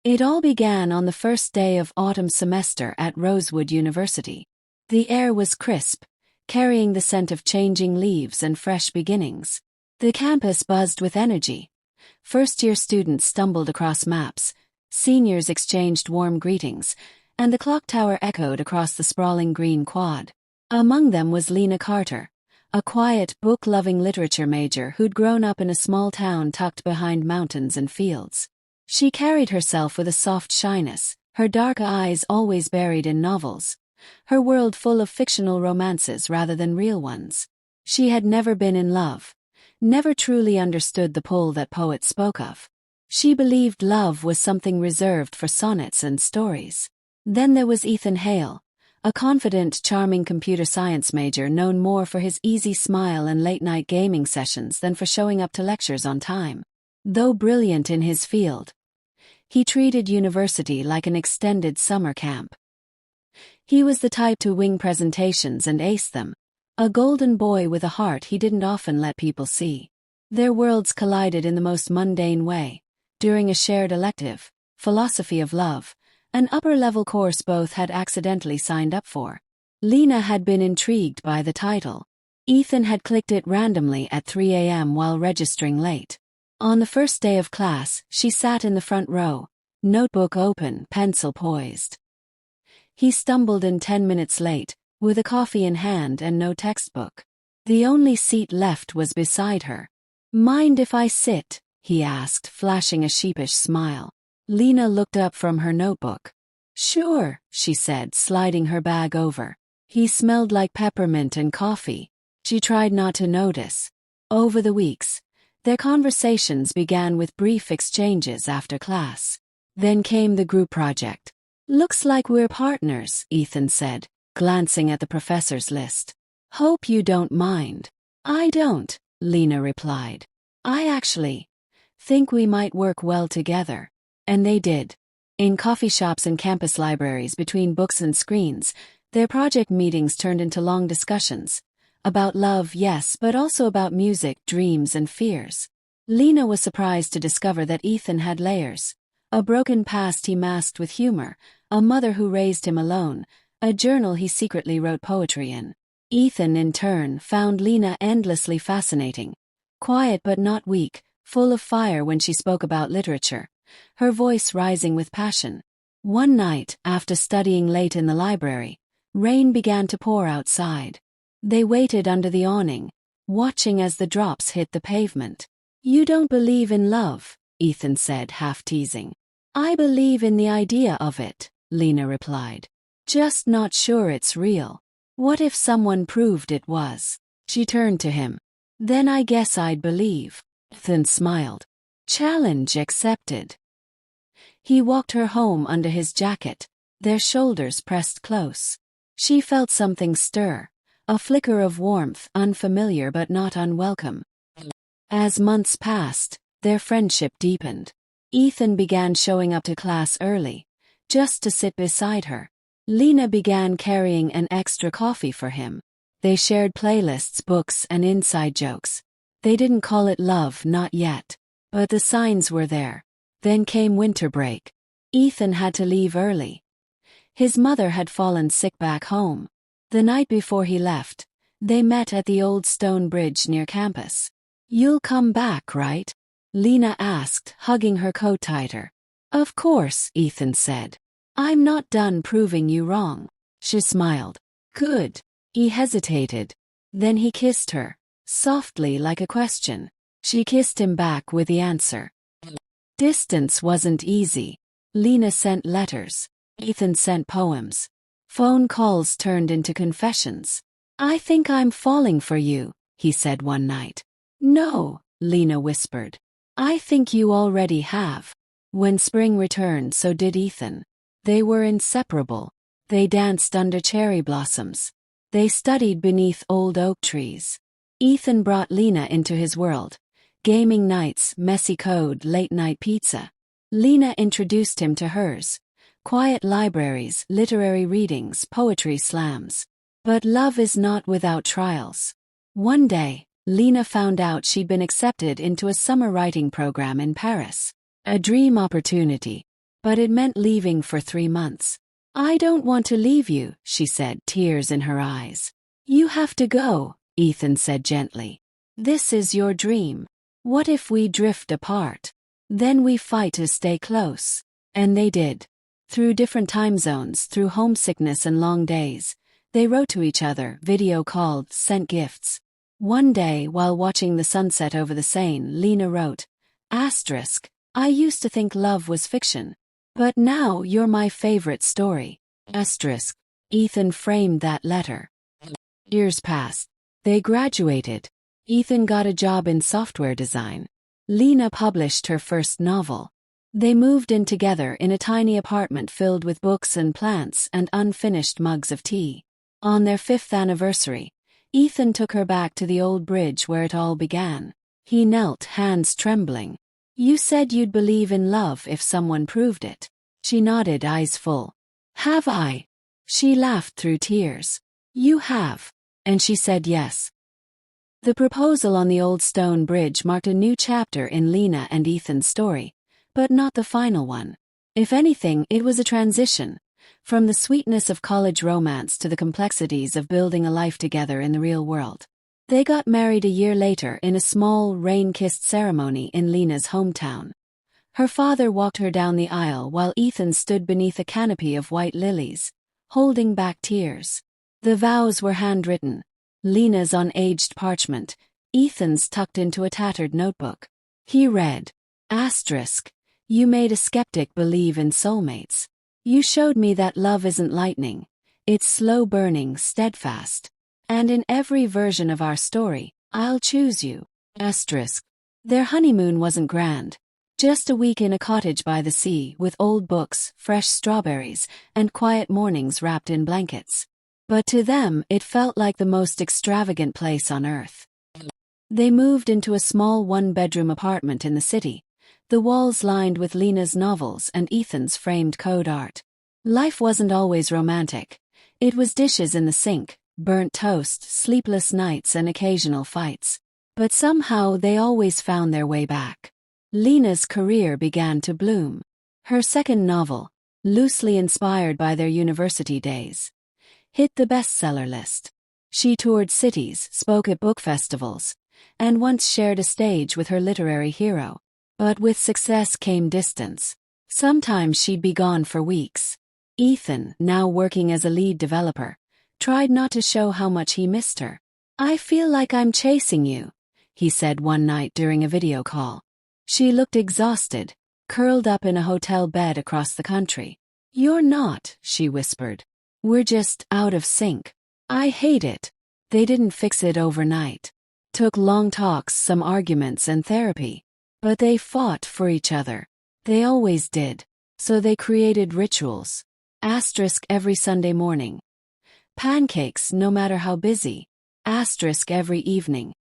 It all began on the first day of autumn semester at Rosewood University. The air was crisp, carrying the scent of changing leaves and fresh beginnings. The campus buzzed with energy. First-year students stumbled across maps, seniors exchanged warm greetings, and the clock tower echoed across the sprawling green quad. Among them was Lena Carter, a quiet, book-loving literature major who'd grown up in a small town tucked behind mountains and fields. She carried herself with a soft shyness, her dark eyes always buried in novels, her world full of fictional romances rather than real ones. She had never been in love, never truly understood the pull that poets spoke of. She believed love was something reserved for sonnets and stories. Then there was Ethan Hale, a confident, charming computer science major known more for his easy smile and late-night gaming sessions than for showing up to lectures on time. Though brilliant in his field, he treated university like an extended summer camp. He was the type to wing presentations and ace them, a golden boy with a heart he didn't often let people see. Their worlds collided in the most mundane way, during a shared elective, philosophy of love, an upper-level course both had accidentally signed up for. Lena had been intrigued by the title. Ethan had clicked it randomly at 3 a.m. while registering late. On the first day of class, she sat in the front row, notebook open, pencil poised. He stumbled in 10 minutes late, with a coffee in hand and no textbook. The only seat left was beside her. "Mind if I sit?" he asked, flashing a sheepish smile. Lena looked up from her notebook. "Sure," she said, sliding her bag over. He smelled like peppermint and coffee. She tried not to notice. Over the weeks, their conversations began with brief exchanges after class. Then came the group project. "Looks like we're partners," Ethan said, glancing at the professor's list. "Hope you don't mind." "I don't," Lena replied. "I actually think we might work well together." And they did. In coffee shops and campus libraries between books and screens, their project meetings turned into long discussions. About love, yes, but also about music, dreams, and fears. Lena was surprised to discover that Ethan had layers. A broken past he masked with humor, a mother who raised him alone, a journal he secretly wrote poetry in. Ethan, in turn, found Lena endlessly fascinating. Quiet but not weak, full of fire when she spoke about literature, her voice rising with passion. One night, after studying late in the library, rain began to pour outside. They waited under the awning, watching as the drops hit the pavement. "You don't believe in love," Ethan said, half teasing. "I believe in the idea of it," Lena replied. "Just not sure it's real. What if someone proved it was?" She turned to him. "Then I guess I'd believe." Ethan smiled. "Challenge accepted." He walked her home under his jacket, their shoulders pressed close. She felt something stir. A flicker of warmth, unfamiliar but not unwelcome. As months passed, their friendship deepened. Ethan began showing up to class early, just to sit beside her. Lena began carrying an extra coffee for him. They shared playlists, books, and inside jokes. They didn't call it love, not yet. But the signs were there. Then came winter break. Ethan had to leave early. His mother had fallen sick back home. The night before he left, they met at the old stone bridge near campus. "You'll come back, right?" Lena asked, hugging her coat tighter. "Of course," Ethan said. "I'm not done proving you wrong." She smiled. "Good." He hesitated. Then he kissed her, softly like a question. She kissed him back with the answer. Distance wasn't easy. Lena sent letters. Ethan sent poems. Phone calls turned into confessions. "I think I'm falling for you," he said one night. "No," Lena whispered. "I think you already have." When spring returned, so did Ethan. They were inseparable. They danced under cherry blossoms. They studied beneath old oak trees. Ethan brought Lena into his world. Gaming nights, messy code, late-night pizza. Lena introduced him to hers. Quiet libraries, literary readings, poetry slams. But love is not without trials. One day, Lena found out she'd been accepted into a summer writing program in Paris. A dream opportunity. but it meant leaving for 3 months. "I don't want to leave you," she said, tears in her eyes. "You have to go," Ethan said gently. "This is your dream. What if we drift apart? Then we fight to stay close." And they did. Through different time zones, through homesickness and long days, they wrote to each other, video called, sent gifts. One day, while watching the sunset over the Seine, Lena wrote, "Asterisk, I used to think love was fiction. But now you're my favorite story." Asterisk. Ethan framed that letter. Years passed. They graduated. Ethan got a job in software design. Lena published her first novel. They moved in together in a tiny apartment filled with books and plants and unfinished mugs of tea. On their 5th anniversary, Ethan took her back to the old bridge where it all began. He knelt, hands trembling. "You said you'd believe in love if someone proved it." She nodded, eyes full. "Have I?" She laughed through tears. "You have." And she said yes. The proposal on the old stone bridge marked a new chapter in Lena and Ethan's story, but not the final one. If anything, it was a transition, from the sweetness of college romance to the complexities of building a life together in the real world. They got married a year later in a small, rain-kissed ceremony in Lena's hometown. Her father walked her down the aisle while Ethan stood beneath a canopy of white lilies, holding back tears. The vows were handwritten, Lena's on aged parchment, Ethan's tucked into a tattered notebook. He read, "Asterisk, you made a skeptic believe in soulmates. You showed me that love isn't lightning, it's slow-burning, steadfast. And in every version of our story, I'll choose you." Asterisk. Their honeymoon wasn't grand. Just a week in a cottage by the sea with old books, fresh strawberries, and quiet mornings wrapped in blankets. But to them, it felt like the most extravagant place on earth. They moved into a small one-bedroom apartment in the city, the walls lined with Lena's novels and Ethan's framed code art. Life wasn't always romantic. It was dishes in the sink, burnt toast, sleepless nights, and occasional fights. But somehow they always found their way back. Lena's career began to bloom. Her second novel, loosely inspired by their university days, hit the bestseller list. She toured cities, spoke at book festivals, and once shared a stage with her literary hero. But with success came distance. Sometimes she'd be gone for weeks. Ethan, now working as a lead developer, tried not to show how much he missed her. "I feel like I'm chasing you," he said one night during a video call. She looked exhausted, curled up in a hotel bed across the country. "You're not," she whispered. "We're just out of sync. I hate it." They didn't fix it overnight. Took long talks, some arguments, and therapy. But they fought for each other. They always did. So they created rituals. Asterisk every Sunday morning. Pancakes no matter how busy. Asterisk every evening.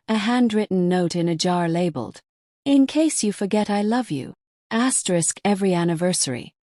A handwritten note in a jar labeled, "In case you forget I love you." Asterisk every anniversary.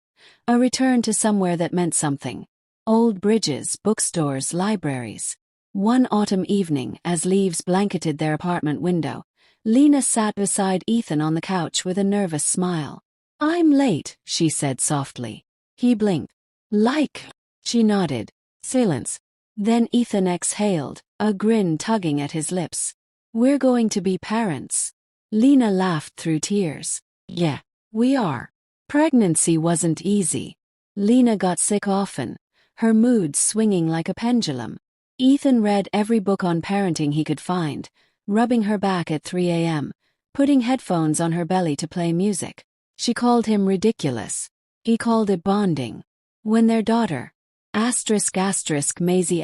A return to somewhere that meant something. Old bridges, bookstores, libraries. One autumn evening, as leaves blanketed their apartment window, Lena sat beside Ethan on the couch with a nervous smile. "I'm late," she said softly. He blinked. "Like?" She nodded. Silence. Then Ethan exhaled, a grin tugging at his lips. "We're going to be parents." Lena laughed through tears. "Yeah, we are." Pregnancy wasn't easy. Lena got sick often, her mood swinging like a pendulum. Ethan read every book on parenting he could find, rubbing her back at 3 a.m., putting headphones on her belly to play music. She called him ridiculous. He called it bonding. When their daughter, Maisie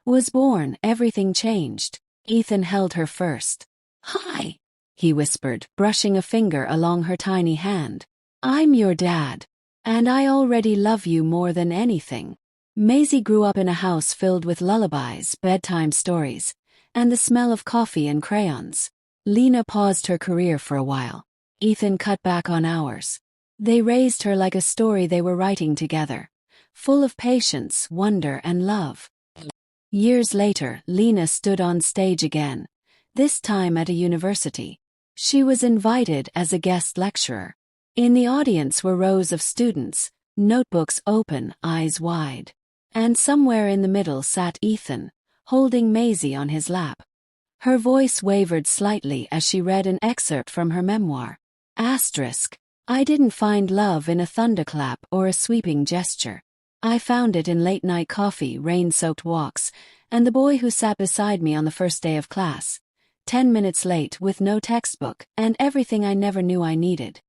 was born, everything changed. Ethan held her first. "Hi," he whispered, brushing a finger along her tiny hand. "I'm your dad. And I already love you more than anything." Maisie grew up in a house filled with lullabies, bedtime stories, and the smell of coffee and crayons. Lena paused her career for a while. Ethan cut back on hours. They raised her like a story they were writing together, full of patience, wonder, and love. Years later, Lena stood on stage again, this time at a university. She was invited as a guest lecturer. In the audience were rows of students, notebooks open, eyes wide. And somewhere in the middle sat Ethan, holding Maisie on his lap. Her voice wavered slightly as she read an excerpt from her memoir. I didn't find love in a thunderclap or a sweeping gesture. I found it in late-night coffee, rain-soaked walks, and the boy who sat beside me on the first day of class. 10 minutes late with no textbook and everything I never knew I needed.